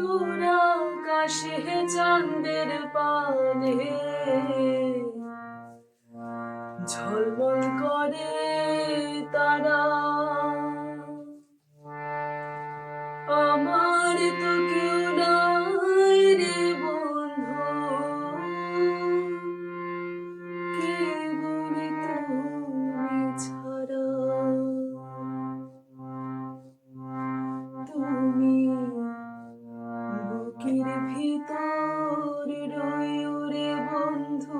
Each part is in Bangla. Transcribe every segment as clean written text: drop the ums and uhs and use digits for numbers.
দূর আকাশে চাঁদের পানে ঝলমল করে তারা। আমার তো কেউ নাই রে বন্ধু, কেবল তুমি ছাড়া। তুমি বুকের ভিতর রইও রে বন্ধু,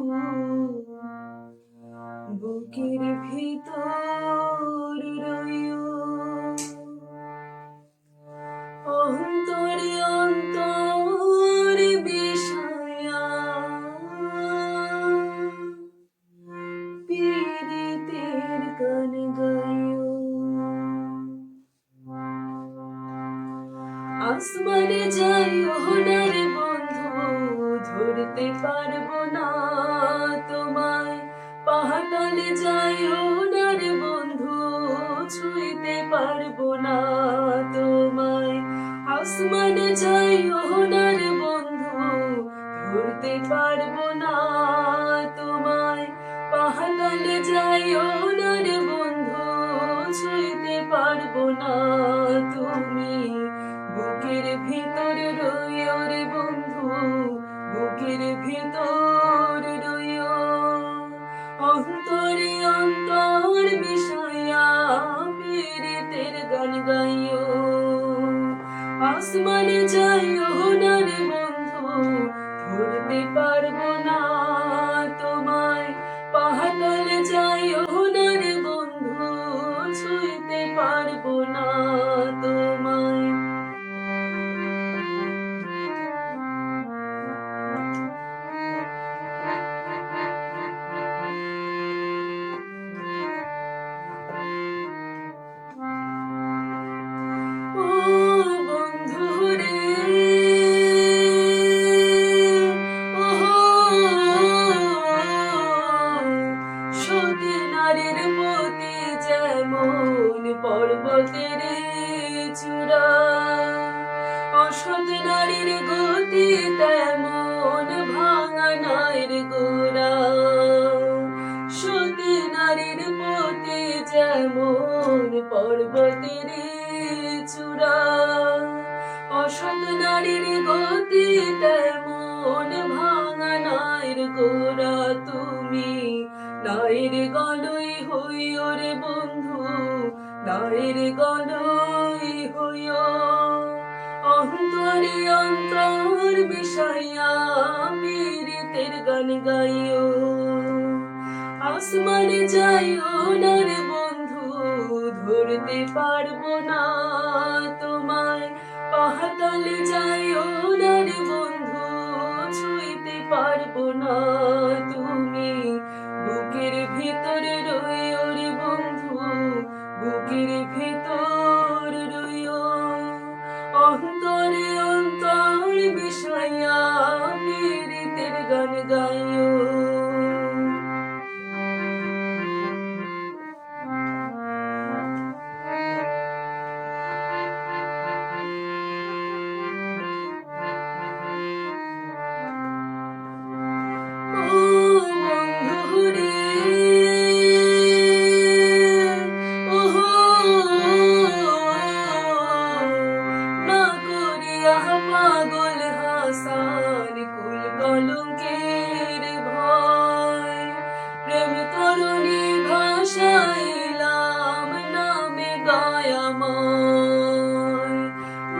বুকের ভিতর রইও। অন্তরে অন্তরে বিষয়া পীড়িতের গান গাইও। আসমানে যাইও না রে বন্ধু, ধরতে পারবো না তোমায়। পাহাড়ে যাইও না রে বন্ধু, ছুঁইতে পারবো না তোমায়। আসমানে যাইও না রে বন্ধু, ধরতে পারবো না তোমায়। পাহাড়ে যাইও না রে বন্ধু, ছুঁইতে পারবো না তুমি। বুকের ভিতর রইও রে বন্ধু, বুকের ভিতর রইও। অন্তরে অন্তর বিষয়া পীড়িতের গান গাইও। আসমানে যাইও না রে বন্ধু, ধরতে পারবো না তোমায়। পাহাড়ে যাইও না রে বন্ধু, ছুঁইতে পারবো না তোমায়। ও বন্ধু রে, ও সতী নারীর প্রতি যেমন পর্বতের চূড়া, অসৎ নারীর গতি তেমন ভাঙা নাইর গোড়া। সতী নারীর প্রতি যেমন পর্বতের চূড়া, অসৎ নারীর গতি তেমন ভাঙা নাইর গোড়া। তুমি নাইর গলই হইও রে বন্ধু, নাইর গলই হইও। অন্তরে অন্তর বিষয়া পীড়িতের গান গাইও। আসমানে যাইও না রে বন্ধু, ধরতে পারবো না তোমায়। পাহাড়ে যাইও না রে বন্ধু, ছুঁইতে পারবো না তুমি। বুকের ভিতরে রইও রে বন্ধু, বুকের ভিতর রইও। অন্তরে অন্তর বিষয়া পীড়িতের গান গাইও। ও বন্ধু রে, ও না করিয়া পাগল হাসান কুল কলঙ্কের ভয়। প্রেম তরুণী ভাষাইলাম নামে দয়াময়।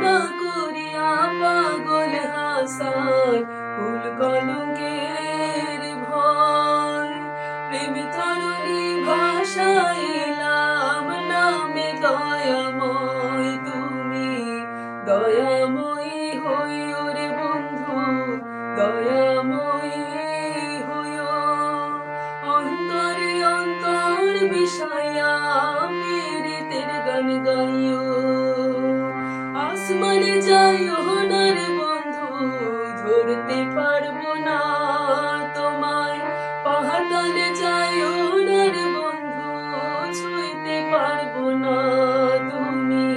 না করিয়া পাগল হাসান কুল কলঙ্কের ভয়। প্রেম তরুণী ভাষাইলাম নামে দয়াময়। তুমি দয়াময়ী হইও রে বন্ধু, দয়াময়ী হইও। অন্তরে অন্তর বিষয়া পীড়িতের গান গাইও। আসমানে যাইও না রে বন্ধু, ধরতে পারবো না তোমায়। পাহাড়ে যাইও না রে বন্ধু, ছুঁইতে পারবো না তুমি।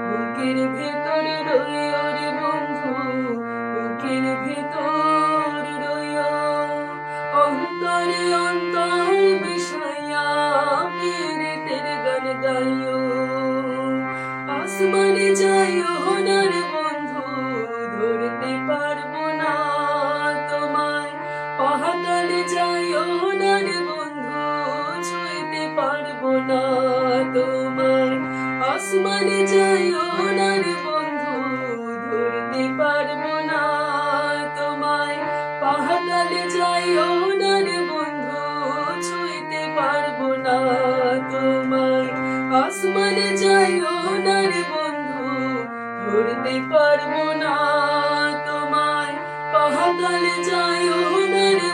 বুকের ভেতরে রইও রে বন্ধু, বুকের ভেতর রইও অন্তরে অন্তর বিষয়া পীড়িতের গান গাইও আসমানে যাইও না রে বন্ধু ধরতে পারবো না তোমায় পাহাড়ে যাইও না রে বন্ধু ছুঁইতে পারবো না তোমায় আসমানে যাইও না রে বন্ধু ধরতে পারবো না তোমায় পাহাড়ে যাইও না রে বন্ধু ছুঁইতে পারবো না তোমায় আসমানে যাইও না রে বন্ধু ধরতে পারবো না তোমায় পাহাড়ে যাইও না রে